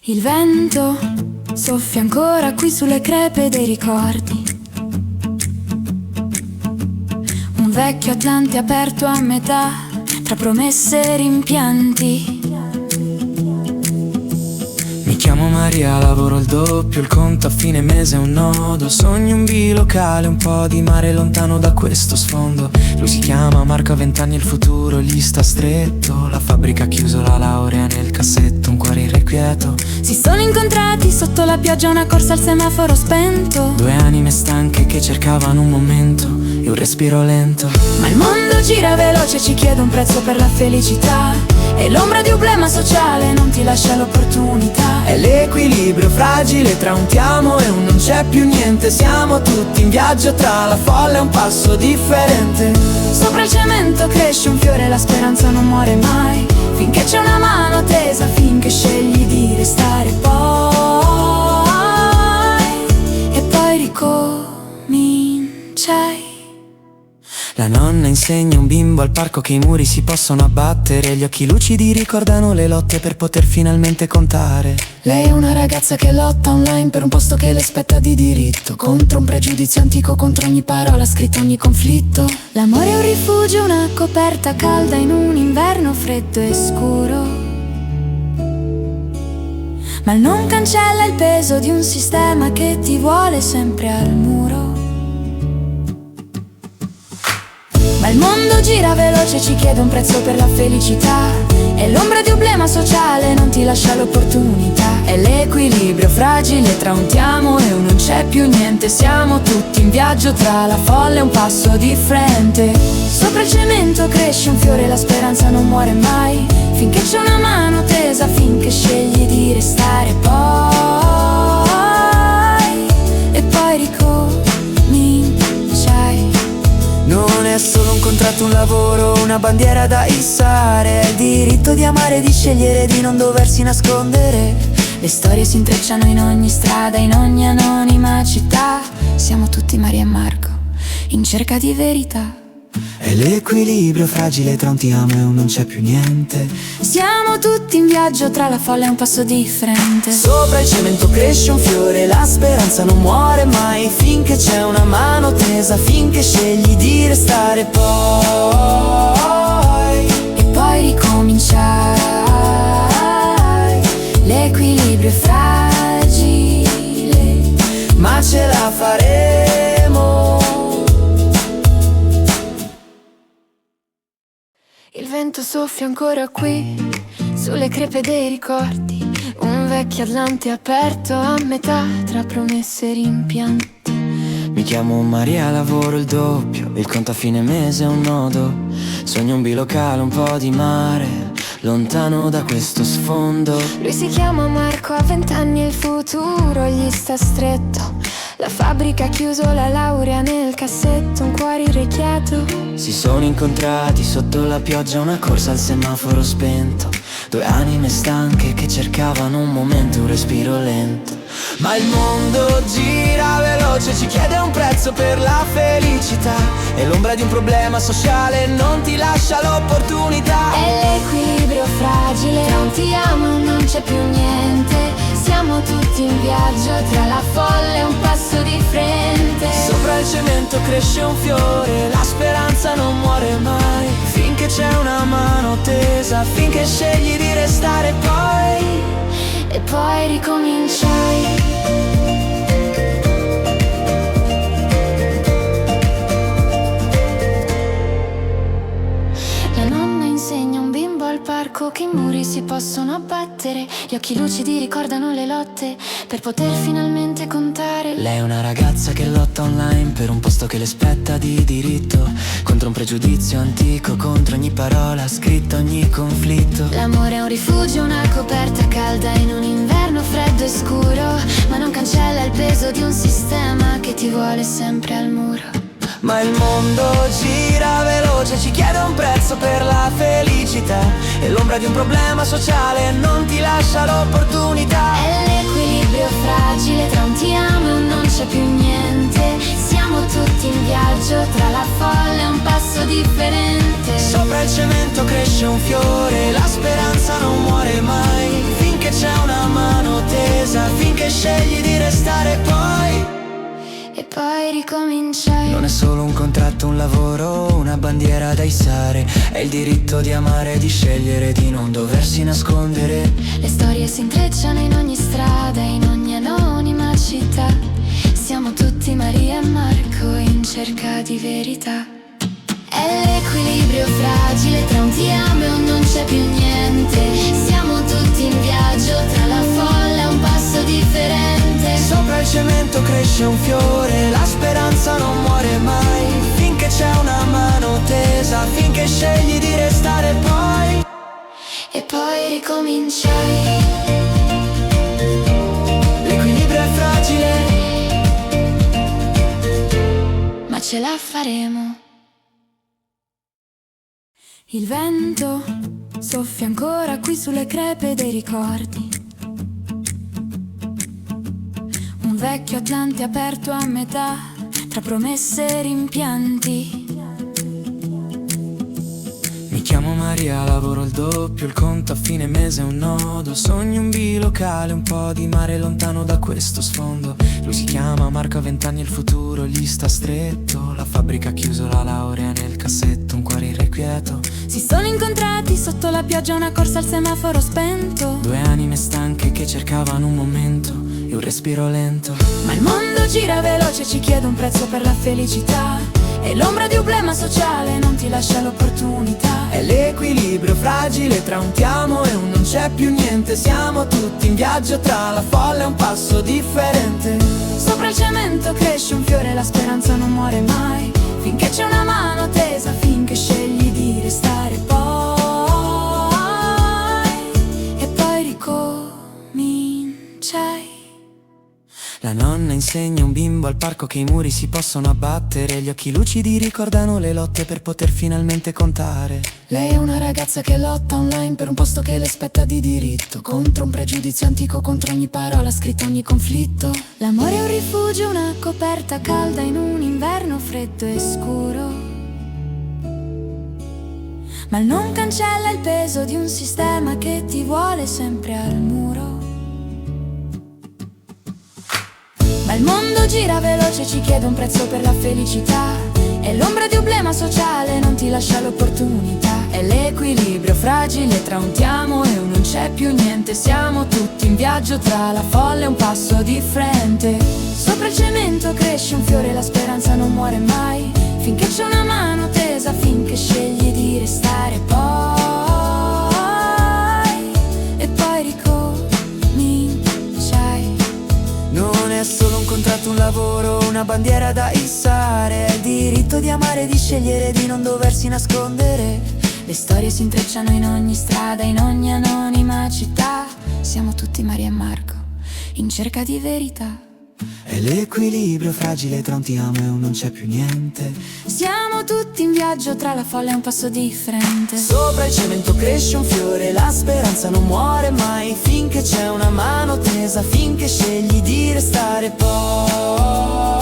Il vento soffia ancora qui sulle crepe dei ricordi. Un vecchio Atlante aperto a metà, tra promesse e rimpianti. Mi chiamo Maria, lavoro il doppio, il conto a fine mese è un nodo. Sogno un bilocale, un po' di mare lontano da questo sfondo. Lui si chiama Marco, a 20 anni il futuro gli sta stretto. La fabbrica ha chiuso, la laurea nel cassetto, un cuore irrequieto. Si sono incontrati sotto la pioggia, una corsa al semaforo spento. Due anime stanche che cercavano un momento e un respiro lento. Ma il mondo gira veloce, ci chiede un prezzo per la felicità, e l'ombra di un problema sociale non ti lascia l'opportunità. È l'equilibrio fragile tra un ti amo e un non c'è più niente. Siamo tutti in viaggio tra la folla e un passo differente. Sopra il cemento cresce un fiore, la speranza non muore mai, finché c'è una mano tesa, finché scegli di restare e poi ricominciai. La nonna insegna un bimbo al parco che i muri si possono abbattere. Gli occhi lucidi ricordano le lotte per poter finalmente contare. Lei è una ragazza che lotta online per un posto che le spetta di diritto, contro un pregiudizio antico, contro ogni parola scritta, ogni conflitto. L'amore è un rifugio, una coperta calda in un inverno freddo e scuro, ma non cancella il peso di un sistema che ti vuole sempre al muro. Ma il mondo gira veloce, ci chiede un prezzo per la felicità, e l'ombra di un problema sociale non ti lascia l'opportunità. È l'equilibrio fragile tra un ti amo e un non c'è più niente. Siamo tutti in viaggio tra la folla e un passo differente. Sopra il cemento cresce un fiore, la speranza non muore mai, finché c'è una mano tesa, finché scegli di restare e poi ricominciai. Non è solo un contratto, un lavoro, una bandiera da issare. È il diritto di amare, di scegliere, di non doversi nascondere. Le storie si intrecciano in ogni strada, in ogni anonima città. Siamo tutti Maria e Marco, in cerca di verità. È l'equilibrio fragile tra un ti amo e un non c'è più niente. Siamo tutti in viaggio tra la folla e un passo differente. Sopra il cemento cresce un fiore, la speranza non muore mai, finché c'è una mano tesa, finché scegli di restare e poi ricominciai. L'equilibrio è fragile, ma ce la faremo. Il vento soffia ancora qui sulle crepe dei ricordi. Un vecchio Atlante aperto a metà tra promesse e rimpianti. Mi chiamo Maria, lavoro il doppio, il conto a fine mese è un nodo. Sogno un bilocale, un po' di mare, lontano da questo sfondo. Lui si chiama Marco, ha 20 anni e il futuro gli sta stretto. La fabbrica ha chiuso, la laurea nel cassetto, un cuore irrequieto. Si sono incontrati sotto la pioggia, una corsa al semaforo spento. Due anime stanche che cercavano un momento, un respiro lento. Ma il mondo gira veloce, ci chiede un prezzo per la felicità, e l'ombra di un problema sociale non ti lascia l'opportunità. È l'equilibrio fragile, tra un ti amo e un non c'è più niente. Siamo tutti in viaggio tra la folla e un passo di frente. Sopra il cemento cresce un fiore, la speranza non muore mai, finché c'è una mano tesa, finché scegli di restare e poi ricominciai. La nonna insegna un bimbo al parco che i muri si possono abbattere. Gli occhi lucidi ricordano le lotte per poter finalmente contare. Lei è una ragazza che lotta online per un posto che le spetta di diritto, contro un pregiudizio antico, contro ogni parola scritta, ogni conflitto. L'amore è un rifugio, una coperta calda in un inverno freddo e scuro, ma non cancella il peso di un sistema che ti vuole sempre al muro. Ma il mondo gira veloce, ci chiede un prezzo per la felicità, e l'ombra di un problema sociale non ti lascia l'opportunità. È l'equilibrio fragile tra un ti amo e un non c'è più niente. Siamo tutti in viaggio tra la folla e un passo differente. Sopra il cemento cresce un fiore, la speranza non muore mai, finché c'è una mano ricominciai. Non è solo un contratto, un lavoro, una bandiera da issare. È il diritto di amare, di scegliere, di non doversi nascondere. Le storie si intrecciano in ogni strada, in ogni anonima città. Siamo tutti Maria e Marco in cerca di verità. È l'equilibrio fragile tra un ti amo e un non c'è più niente. Siamo tutti in viaggio tra la folla e un passo differente. Sopra il cemento cresce un fiore, la speranza non muore mai. Finché c'è una mano tesa, finché scegli di restare poi. E poi ricominciai. L'equilibrio è fragile, Ma ce la faremo. Il vento soffia ancora qui sulle crepe dei ricordi. Un vecchio Atlante aperto a metà tra promesse e rimpianti. mi chiamo Maria, lavoro il doppio, il conto a fine mese è un nodo. Sogno un bilocale, un po' di mare lontano da questo sfondo. Lui si chiama Marco, ha 20 anni, il futuro gli sta stretto. La fabbrica ha chiuso, la laurea nel cassetto, un cuore irrequieto. Si sono incontrati sotto la pioggia, una corsa al semaforo spento. Due anime stanche che cercavano un momento e un respiro lento. Ma il mondo gira veloce, ci chiede un prezzo per la felicità. E l'ombra di un problema sociale non ti lascia l'opportunità. È l'equilibrio fragile tra un ti amo e un non c'è più niente. Siamo tutti in viaggio tra la folla e un passo differente. Sopra il cemento cresce un fiore, la speranza non muore mai. Finché c'è una mano tesa, finché scegli di restare poi. E poi ricominciai. La nonna insegna a un bimbo al parco che i muri si possono abbattere. Gli occhi lucidi ricordano le lotte per poter finalmente contare. Lei è una ragazza che lotta online per un posto che le spetta di diritto, contro un pregiudizio antico, contro ogni parola scritta, ogni conflitto. L'amore è un rifugio, una coperta calda in un inverno freddo e scuro. Ma non cancella il peso di un sistema che ti vuole sempre al muro. Ma il mondo gira veloce, ci chiede un prezzo per la felicità. E l'ombra di un problema sociale non ti lascia l'opportunità. È l'equilibrio fragile tra un ti amo e un non c'è più niente. Siamo tutti in viaggio tra la folla e un passo differente. Sopra il cemento cresce un fiore, la speranza non muore mai. Finché c'è una mano tesa, finché scegli di restare poi. E poi ricominciai. Non è solo un contratto, un lavoro, una bandiera da issare. È il diritto di amare, di scegliere, di non doversi nascondere. Le storie si intrecciano in ogni strada, in ogni anonima città. Siamo tutti Maria e Marco, in cerca di verità. È l'equilibrio fragile tra un ti amo e un non c'è più niente. Siamo tutti in viaggio tra la folla e un passo differente. Sopra il cemento cresce un fiore, la speranza non muore mai. Finché c'è una mano tesa, finché scegli di restare poi.